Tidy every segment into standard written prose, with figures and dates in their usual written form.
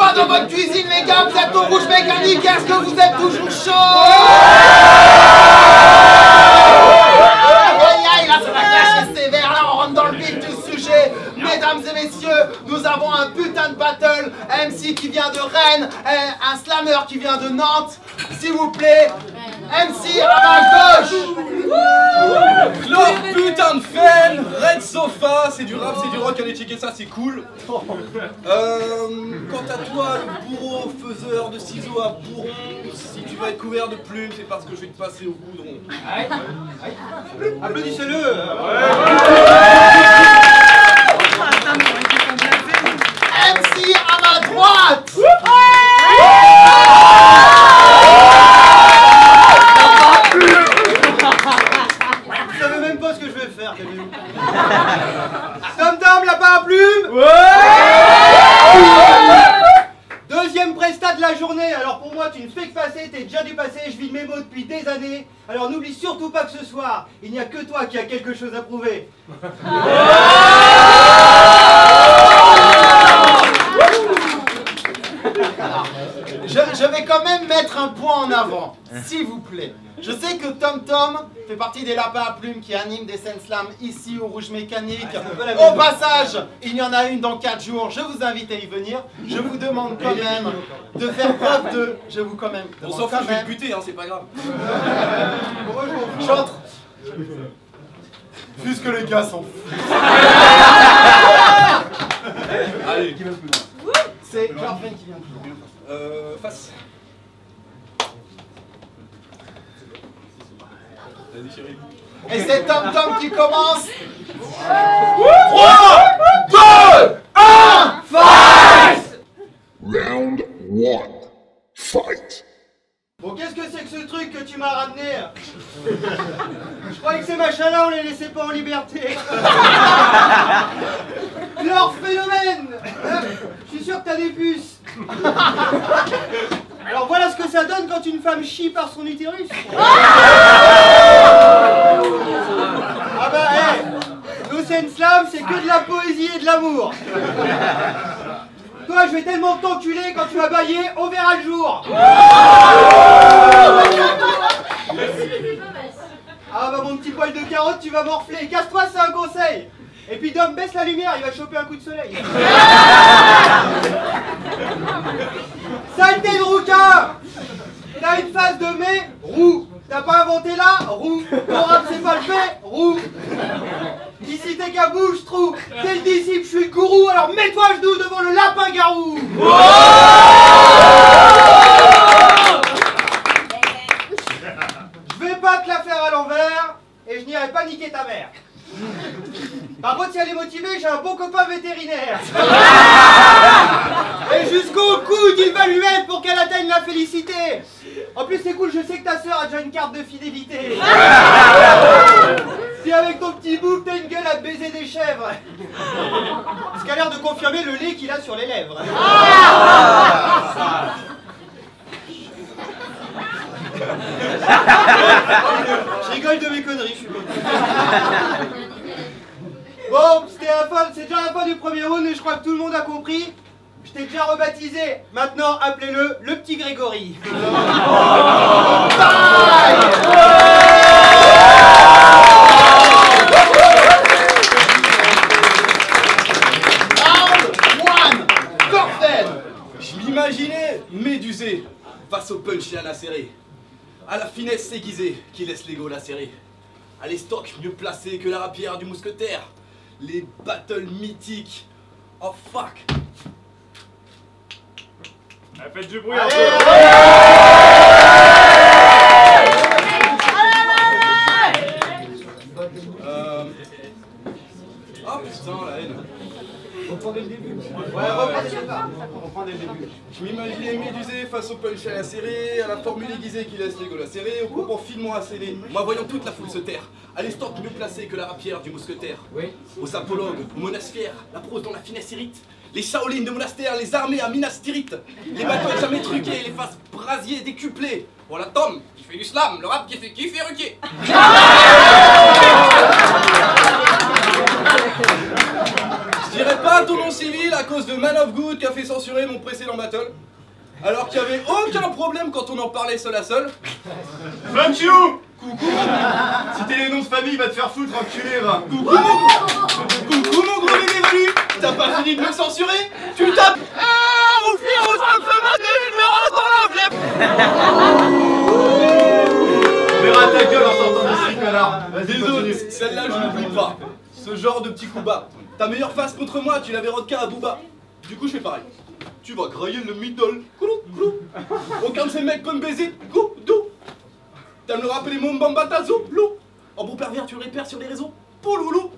froid dans votre cuisine, les gars. Vous êtes au rouge mécanique. Est-ce que vous êtes toujours chaud? Aïe aïe, là ça va clasher sévère. Là on rentre dans le vif du sujet. Mesdames et messieurs, nous avons un putain de battle. MC qui vient de Rennes, un slammer qui vient de Nantes. S'il vous plaît, MC à ma gauche. Claude, putain de fan, Red Sofa, c'est du rap, c'est du rock, allez checker ça, c'est cool. Quant à toi, le bourreau faiseur de ciseaux à bourron, si tu vas être couvert de plumes, c'est parce que je vais te passer au goudron. Applaudissez-le. MC à ma droite. Vous savez même pas ce que je vais faire, Camille. Tom Tom, lapin à plume. Ouais. Deuxième prestat de la journée, alors pour moi tu ne fais que passer, t'es déjà dépassé, je vis mes mots depuis des années. Alors n'oublie surtout pas que ce soir, il n'y a que toi qui a quelque chose à prouver. Je vais quand même mettre un point en avant, s'il vous plaît. Je sais que Tom Tom fait partie des lapins à plumes qui animent des scènes slam ici au Rouge Mécanique. Au passage, il y en a une dans 4 jours, je vous invite à y venir. Je vous demande quand même de faire preuve de... Je vous quand même... On s'en fout, je vais le buter, hein, c'est pas grave. J'entre. Puisque les gars s'en foutent. Allez, qui va se faire? C'est Jarven qui vient toujours. Face. Vas-y chérie. Et c'est Tom Tom qui commence. 3, 2, 1, fight! Round 1. Fight. Bon, qu'est-ce que c'est que ce truc que tu m'as ramené? Je croyais que ces machins-là, on les laissait pas en liberté. Leur phénomène! Je suis sûr que t'as des puces. Alors voilà ce que ça donne quand une femme chie par son utérus. Ah bah, nos scènes slam, c'est que de la poésie et de l'amour. Toi, je vais tellement t'enculer quand tu vas bailler, on verra le jour. Ah bah mon petit poil de carotte, tu vas morfler. Casse-toi, c'est un conseil. Et puis Dom, baisse la lumière, il va choper un coup de soleil. Saleté de rouquin! T'as une face de mai, roux. T'as pas inventé là, roux. Ton rap c'est pas le fait, roux. Ici t'es qu'à bouche, trou. T'es le disciple, je suis le gourou, alors mets-toi à genoux devant le lapin garou. Je vais pas te la faire à l'envers, et je n'irai pas niquer ta mère. Par contre, si elle est motivée, j'ai un bon copain vétérinaire. Et jusqu'au coude, il va lui mettre pour qu'elle atteigne la félicité. En plus, c'est cool, je sais que ta soeur a déjà une carte de fidélité. Si avec ton petit bouc, t'as une gueule à te baiser des chèvres. Ce qui a l'air de confirmer le lait qu'il a sur les lèvres. Je rigole de mes conneries, je suis content. Bon, c'est déjà la fin du premier round et je crois que tout le monde a compris. Je t'ai déjà rebaptisé. Maintenant, appelez-le le petit Grégory. Je m'imaginais médusé face au punch et à la serrée, à la finesse aiguisée qui laisse l'ego lacéré, à les stocks mieux placés que la rapière du mousquetaire, les battles mythiques. Oh fuck! Faites du bruit un peu! Oh putain, la haine! Reprends dès le début. Ouais, reprends dès le début. Je m'imaginais médusé face au punch à la serrée, à la formule aiguisée qui laisse l'ego lacéré, au propos finement acéré. Moi, voyant toute la foule se taire, à l'estorque mieux placée que la rapière du mousquetaire. Oui. Aux apologues, aux monasphères, la prose dont la finesse irrite. Les Shaolin de monastères, les armées à Minas Tirith. Les bateaux jamais truqués, les faces brasiers décuplées. Voilà Tom, qui fait du slam, le rap qui fait kiffer ruquer. Je dirais pas ton nom civil à cause de Man of Good qui a fait censurer mon précédent battle. Alors qu'il n'y avait aucun problème quand on en parlait seul à seul. Fuck you. Coucou. Si t'es les noms de famille, va te faire foutre, enculé, va. Coucou mon gros bébé Valu. T'as pas fini de me censurer? Tu tapes. Ah, au fil, on se fait le numéro dans l'enveloppe. On verra ta gueule en sortant d'ici, connard. Vas-y, Désolé, continue. celle-là je n'oublie pas. Ce genre de petit coup bas. Ta meilleure face contre moi, tu l'avais rodka à Booba. Du coup, je fais pareil. Tu vas grailler le middle. Coulou, coulou. Aucun de ces mecs peut me baiser. Go, do. T'aimes le rappeler mon bambata zo, lou. En bon pervers, tu repères sur les réseaux. Pouloulou.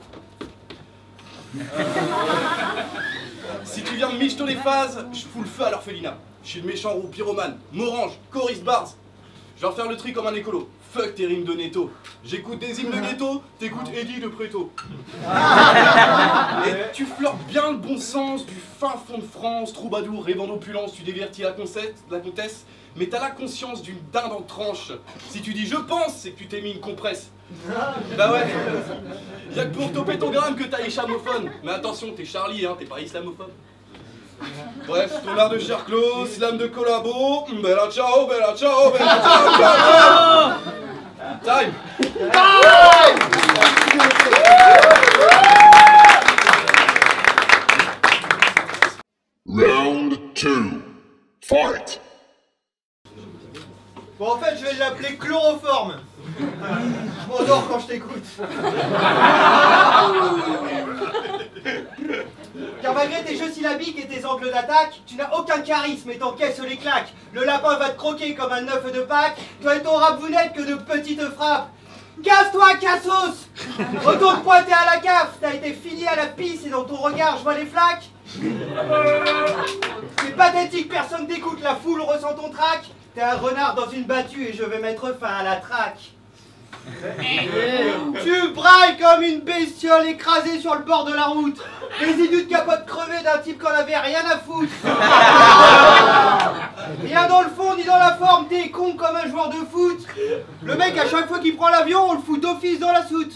Si tu viens me micheter les phases, je fous le feu à l'orphelinat. Je suis le méchant roux pyromane, Morange, choriste bars. Je vais refaire le tri comme un écolo. Fuck tes rimes de netto. J'écoute des hymnes de ghetto, t'écoutes Eddie de Préto. Et tu flirtes bien le bon sens du fin fond de France, troubadour, rêvant d'opulence, tu divertis la comtesse, mais t'as la conscience d'une dinde en tranche. Si tu dis je pense, c'est que tu t'es mis une compresse. Bah ouais, y'a que pour toper ton gramme que t'as islamophone. Mais attention, t'es Charlie, hein, t'es pas islamophobe. Bref, ton art de Cherclos, slam de collabo, bella ciao, bella ciao, bella ciao, ciao. Time. Round 2. Fight! Bon, en fait, je vais l'appeler chloroforme. Je m'endors quand je t'écoute. Car malgré tes jeux syllabiques et tes angles d'attaque, tu n'as aucun charisme et t'encaisses les claques. Le lapin va te croquer comme un œuf de Pâques. Toi et ton rap, vous n'êtes que de petites frappes. Casse-toi, cassos! Retourne pointer à la cave. T'as été fini à la pisse et dans ton regard, je vois les flaques. C'est pathétique, personne t'écoute, la foule ressent ton trac. T'es un renard dans une battue et je vais mettre fin à la traque. Tu brailles comme une bestiole écrasée sur le bord de la route. Résidu de capote crevée d'un type qu'on avait rien à foutre. Rien dans le fond ni dans la forme, t'es con comme un joueur de foot. Le mec à chaque fois qu'il prend l'avion, on le fout d'office dans la soute.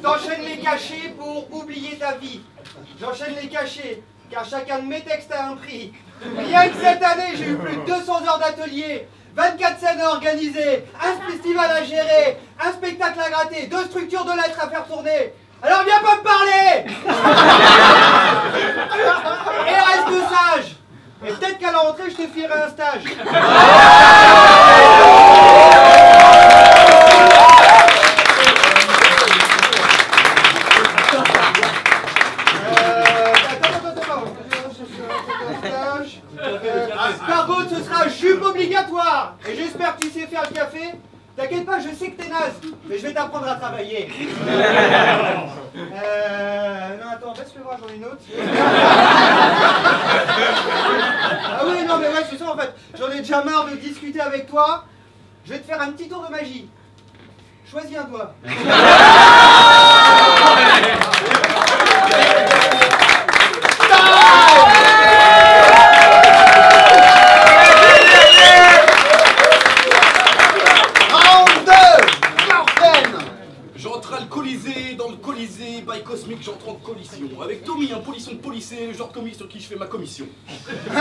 T'enchaînes les cachets pour oublier ta vie. J'enchaîne les cachets, car chacun de mes textes a un prix. Rien que cette année, j'ai eu plus de 200 heures d'atelier, 24 scènes à organiser, un festival à gérer, un spectacle à gratter, 2 structures de lettres à faire tourner. Alors viens pas me parler. Et reste sage. Et peut-être qu'à la rentrée, je te filerai un stage. Par contre, ce sera jupe obligatoire. Et j'espère que tu sais faire le café. T'inquiète pas, je sais que t'es naze, mais je vais t'apprendre à travailler. Non, attends, baisse le bras, j'en ai une autre. Ah oui, non, mais ouais, c'est ça en fait. J'en ai déjà marre de discuter avec toi. Je vais te faire un petit tour de magie. Choisis un doigt. Cosmique, j'entre en collision avec Tommy, un polisson policé, le genre de commis sur qui je fais ma commission. Je suis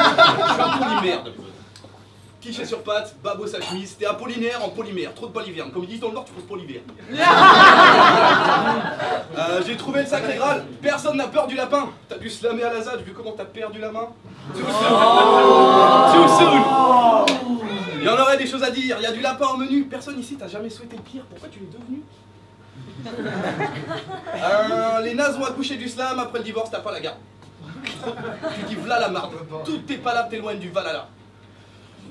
un polymerde. Quiché sur pattes, babo sa chemise, t'es apollinaire en polymère, trop de baliverne. Comme ils disent dans le Nord, tu poses polymère. J'ai trouvé le sacré Graal, personne n'a peur du lapin. T'as dû slammer à la ZAD vu comment t'as perdu la main. Too soon. Il y en aurait des choses à dire, il y a du lapin au menu. Personne ici t'a jamais souhaité le pire, pourquoi tu l'es devenu? Les nazes ont accouché du slam, après le divorce t'as pas la garde. Tu dis v'là la marde, toutes tes palabres t'éloignent du Valhalla.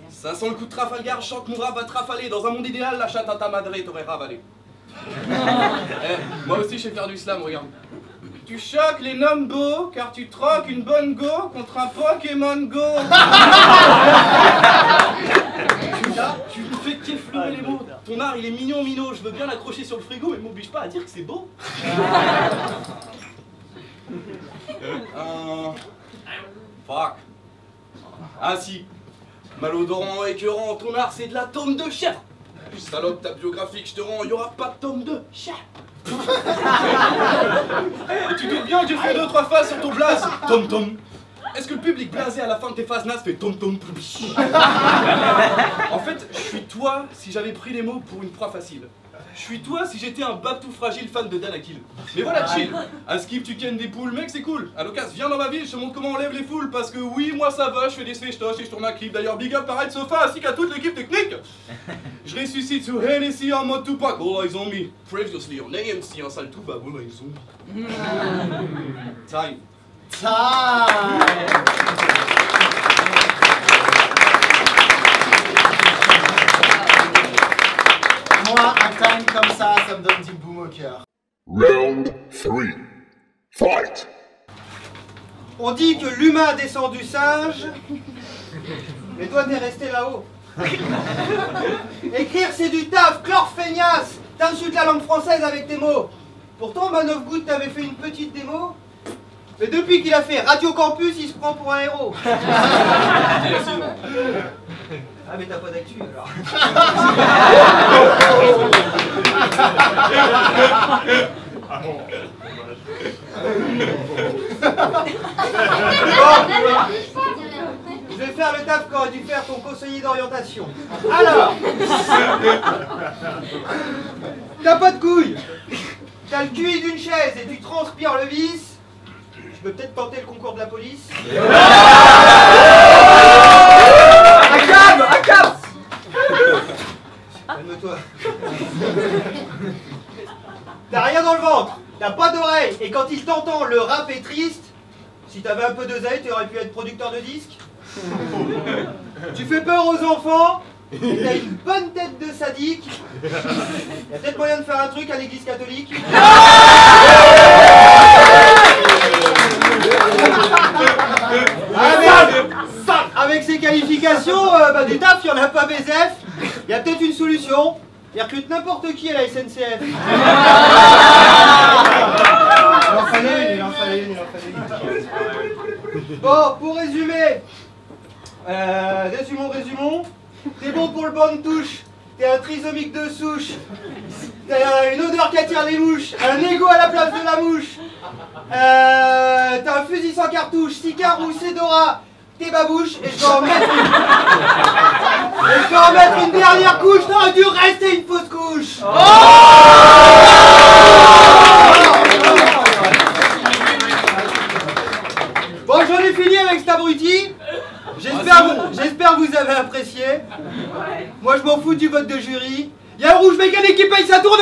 Ça sent le coup de Trafalgar, je sens que mon rap va te rafaler. Dans un monde idéal, la chatte à ta madre t'aurait ravalé. Moi aussi je sais faire du slam, regarde. Tu choques les noms beaux, car tu troques une bonne go contre un Pokémon Go. Tu me fais qu'effleurer les mots. Ton art il est mignon, minot. Je veux bien l'accrocher sur le frigo, mais m'oblige pas à dire que c'est beau. Fuck. Ah si. Malodorant, écœurant, ton art c'est de la tome de chèvre. Salope, ta biographie que je te rends, y aura pas de tome 2. Et tu doutes bien que j'ai fait 2-3 phases sur ton blaze. Tom Tom. Est-ce que le public blasé à la fin de tes phases nasses fait Tom Tom? En fait, je suis toi si j'avais pris les mots pour une proie facile. Je suis toi si j'étais un babtou fragile fan de Dan Akil. Mais voilà, chill. À skip, tu kennes des poules, mec, c'est cool. À l'occasion, viens dans ma ville, je te montre comment on lève les foules. Parce que oui, moi ça va, je fais des sfestoches et je tourne un clip. D'ailleurs, big up, pareil de sofa, ainsi qu'à toute l'équipe technique. Je ressuscite sur Hennessy en mode Tupac. All eyes on me. Previously on AMC, un sale Tupac. All eyes on me. Time. Moi, un time comme ça me donne du boum au cœur. Round 3. Fight! On dit que l'humain descend du singe, mais toi t'es resté là-haut. Écrire c'est du taf, chlore feignasse, t'insultes la langue française avec tes mots. Pourtant Man of Good t'avait fait une petite démo, mais depuis qu'il a fait Radio Campus, il se prend pour un héros. Ah mais t'as pas d'actu alors. Je vais faire le taf qu'aurait dû faire ton conseiller d'orientation. Alors, t'as pas de couilles, t'as le QI d'une chaise et tu transpires le vice. Je peux peut-être tenter le concours de la police. Un câble. Calme-toi. T'as rien dans le ventre, t'as pas d'oreille, et quand il t'entend, le rap est triste. Si t'avais un peu d'oseille, t'aurais pu être producteur de disques. Tu fais peur aux enfants, t'as une bonne tête de sadique. Y'a peut-être moyen de faire un truc à l'église catholique. Avec ces qualifications, du taf, y'en a pas BZF. Y'a peut-être une solution. Il recrute n'importe qui à la SNCF. Il en fallait une. Bon, pour résumer, résumons. T'es bon pour le banc de touche, t'es un trisomique de souche, t'as une odeur qui attire les mouches, un égo à la place de la mouche, t'as un fusil sans cartouche, cigare ou Cédora, t'es babouche, et je vais en mettre une dernière couche, t'aurais dû rester une fausse couche. Bon, j'en ai fini avec cet abruti. J'espère que vous avez apprécié. Moi, je m'en fous du vote de jury. Il y a un rouge mécanique qui paye sa tournée.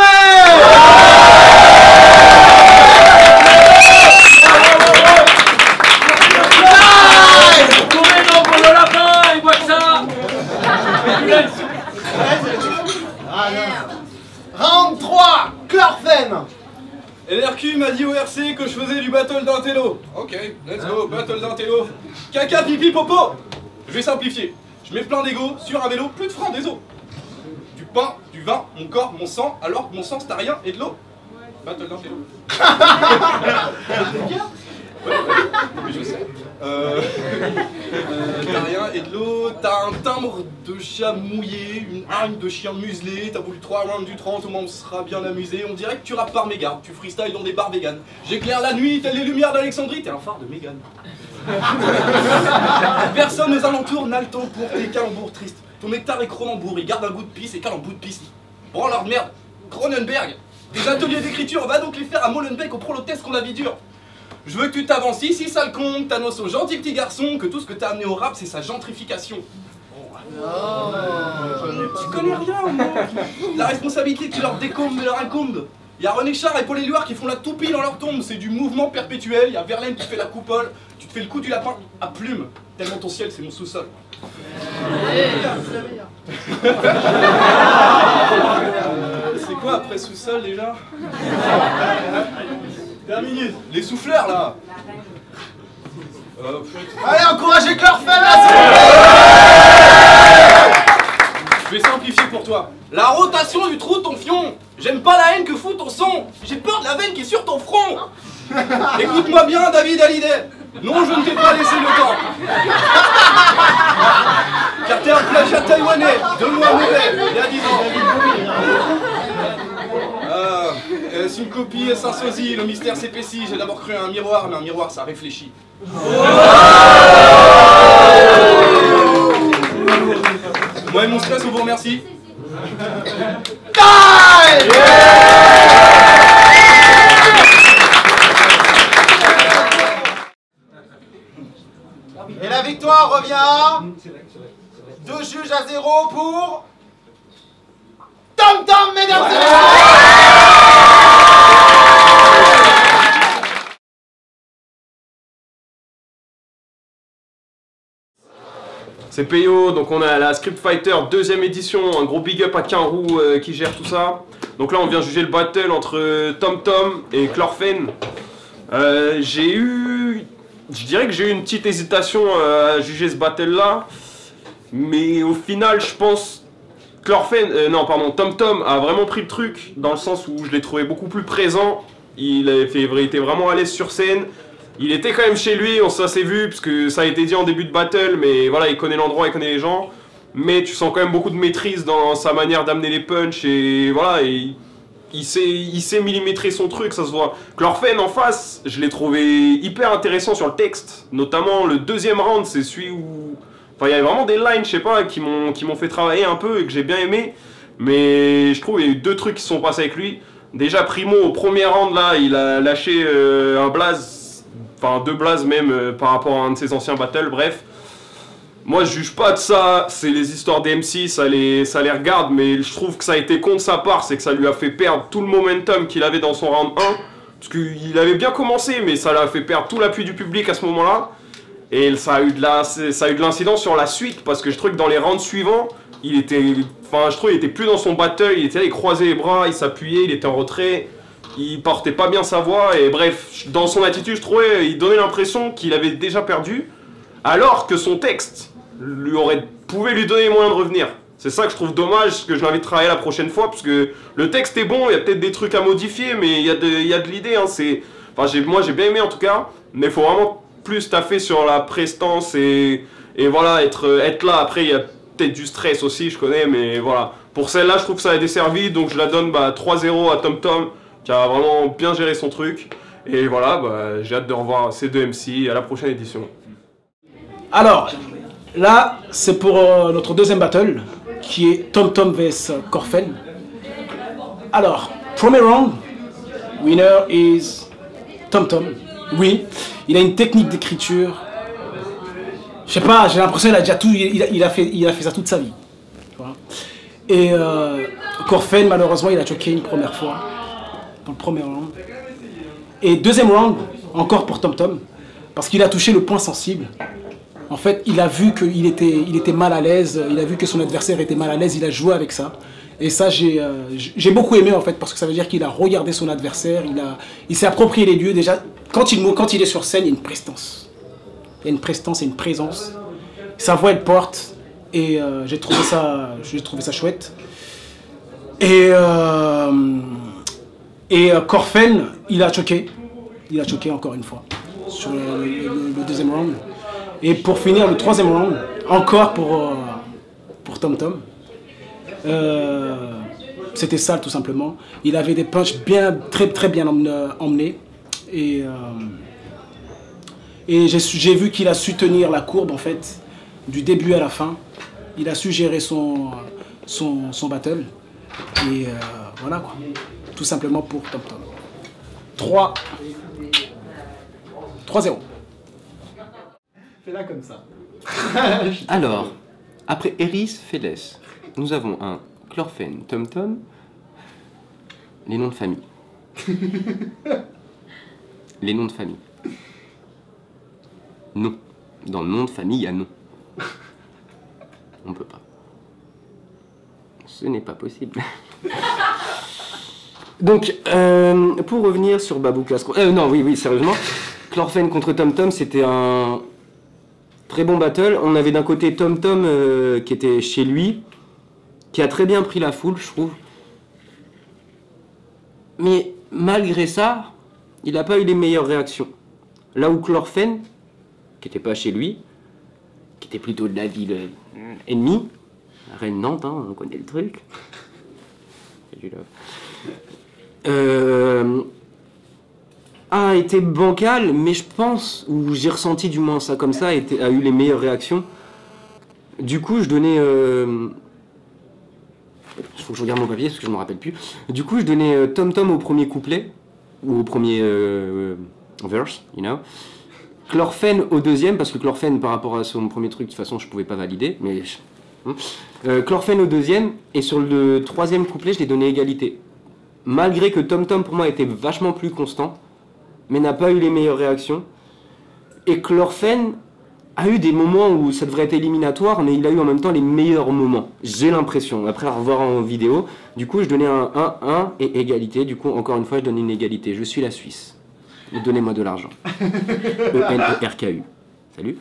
Round 3, Chlorphène. LRQ m'a dit au RC que je faisais du battle d'intello. Ok, let's go, battle d'intello. Caca, pipi, popo. Je vais simplifier. Je mets plein d'ego sur un vélo, plus de frein, des os. Du pain, du vin, mon corps, mon sang, alors que mon sang c'est rien et de l'eau. Battle d'intello. Ouais, mais je sais. T'as rien et de l'eau, t'as un timbre de chat mouillé, une hargne de chien muselé, t'as voulu 3 rounds du 30, au moins on sera bien amusé, on dirait que tu rappes par mégarde, tu freestyles dans des bars véganes. J'éclaire la nuit, telles les lumières d'Alexandrie, t'es un phare de Mégane. Personne aux alentours n'a le temps pour tes calembours tristes. Ton nectar est Cronenbourg, il garde un goût de pisse et cale un bout de piste. Branleur de merde, Cronenberg. Tes ateliers d'écriture, va donc les faire à Molenbeek au prolotest qu'on a vie dure. Je veux que tu t'avances ici, sale con, que t'annonces au gentil petit garçon que tout ce que t'as amené au rap, c'est sa gentrification. Tu connais rien, moi. La responsabilité que tu leur décombres me leur incombe. Il y a René Char et Paul Éluard qui font la toupie dans leur tombe, c'est du mouvement perpétuel. Il y a Verlaine qui fait la coupole, tu te fais le coup du lapin à plume. Tellement ton ciel, c'est mon sous-sol. C'est quoi après sous-sol déjà? Terminé. Les souffleurs là. Allez, encouragez Chlorphène là. Je vais simplifier pour toi. La rotation du trou de ton fion. J'aime pas la haine que fout ton son. J'ai peur de la veine qui est sur ton front. Écoute-moi bien, David Hallyday. Non, je ne t'ai pas laissé le temps. Car t'es un plagiat taïwanais, 2 mois mauvais, il y a 10 ans. C'est une copie, c'est un sosie, le mystère s'épaissit. J'ai d'abord cru à un miroir, mais un miroir ça réfléchit. Moi et mon stress, on vous remercie. Et la victoire revient à 2 juges à 0 pour Tom Tom, mesdames et messieurs. C'est Peyo, donc on a la Script Fighter 2ème édition, un gros big up à Quinrou qui gère tout ça. Donc là on vient juger le battle entre Tom Tom et Chlorfen. Je dirais que j'ai eu une petite hésitation à juger ce battle là, mais au final je pense Tom Tom a vraiment pris le truc dans le sens où je l'ai trouvé beaucoup plus présent. Il était vraiment à l'aise sur scène. Il était quand même chez lui, ça s'est vu, parce que ça a été dit en début de battle, mais voilà, il connaît l'endroit, il connaît les gens. Mais tu sens quand même beaucoup de maîtrise dans sa manière d'amener les punchs, et voilà, et il sait millimétrer son truc, ça se voit. Chlorfen en face, je l'ai trouvé hyper intéressant sur le texte, notamment le 2e round, c'est celui où... Enfin, il y avait vraiment des lines, je sais pas, qui m'ont fait travailler un peu et que j'ai bien aimé. Mais je trouve qu'il y a eu 2 trucs qui se sont passés avec lui. Déjà, Primo, au premier round, là, il a lâché un blaze. Enfin, 2 blazes même par rapport à un de ses anciens battles, bref. Moi, je juge pas de ça, c'est les histoires des MC, ça les regarde, mais je trouve que ça a été contre sa part, c'est que ça lui a fait perdre tout le momentum qu'il avait dans son round 1. Parce qu'il avait bien commencé, mais ça lui a fait perdre tout l'appui du public à ce moment-là. Et ça a eu de l'incidence sur la suite, parce que je trouve que dans les rounds suivants, il était plus dans son battle, il était là, il croisait les bras, il s'appuyait, il était en retrait. Il portait pas bien sa voix et bref, dans son attitude, je trouvais, il donnait l'impression qu'il avait déjà perdu, alors que son texte pouvait lui donner les moyens de revenir. C'est ça que je trouve dommage, que je l'invite à travailler la prochaine fois, parce que le texte est bon, il y a peut-être des trucs à modifier, mais il y a de l'idée. Hein, moi j'ai bien aimé en tout cas, mais il faut vraiment plus taffer sur la prestance et voilà, être là. Après, il y a peut-être du stress aussi, je connais, mais voilà. Pour celle-là, je trouve que ça a desservi, donc je la donne 3-0 à Tom Tom, qui a vraiment bien géré son truc. Et voilà, j'ai hâte de revoir ces 2 MC à la prochaine édition. Alors, là, c'est pour notre 2e battle, qui est Tom Tom vs Chlorfen. Alors, premier round, winner is Tom Tom. Oui, il a une technique d'écriture. Je sais pas, j'ai l'impression qu'il a déjà tout, il a fait ça toute sa vie. Voilà. Et Chlorfen, malheureusement, il a choqué une première fois. Dans le premier round. Et 2e round, encore pour Tom Tom, parce qu'il a touché le point sensible. En fait, il a vu qu'il était mal à l'aise, il a vu que son adversaire était mal à l'aise, il a joué avec ça. Et ça, j'ai beaucoup aimé en fait, parce que ça veut dire qu'il a regardé son adversaire, il s'est approprié les lieux. Déjà, quand il est sur scène, il y a une prestance. Il y a une prestance et une présence. Sa voix, elle porte, et j'ai trouvé ça chouette. Et Chlorfen, il a choqué encore une fois sur le 2e round. Et pour finir le 3e round, encore pour Tom Tom. C'était sale tout simplement. Il avait des punchs très bien emmenés. Et j'ai vu qu'il a su tenir la courbe en fait, du début à la fin. Il a su gérer son battle. Et voilà quoi. Tout simplement pour Tom Tom. 3-0. Fais-la comme ça. Alors, après Eris, Feles, nous avons un Chlorfen, Tom Tom, les noms de famille. Les noms de famille. Non. Dans le nom de famille, il y a non. On peut pas. Ce n'est pas possible. Donc, pour revenir sur Baboukas... non, oui, sérieusement. Chlorfen contre Tom Tom, c'était un très bon battle. On avait d'un côté Tom Tom qui était chez lui, qui a très bien pris la foule, je trouve. Mais malgré ça, il n'a pas eu les meilleures réactions. Là où Chlorfen, qui n'était pas chez lui, qui était plutôt de la ville ennemie, Rennes Nantes, hein, on connaît le truc. A été bancal, mais je pense, ou j'ai ressenti du moins ça comme ça, a eu les meilleures réactions. Du coup, je donnais... Il faut que je regarde mon papier parce que je ne me rappelle plus. Du coup, je donnais Tom Tom au premier couplet, ou au premier verse, you know. Chlorphène au deuxième, parce que Chlorphène, par rapport à son premier truc, de toute façon, je ne pouvais pas valider, mais... Chlorphène au deuxième, et sur le troisième couplet, je l'ai donné égalité. Malgré que Tom Tom, pour moi, était vachement plus constant, mais n'a pas eu les meilleures réactions. Et Chlorphène a eu des moments où ça devrait être éliminatoire, mais il a eu en même temps les meilleurs moments. J'ai l'impression, après à revoir en vidéo. Du coup, je donnais un 1 et égalité. Du coup, encore une fois, je donne une égalité. Je suis la Suisse. Donnez-moi de l'argent. ENERKU. Salut.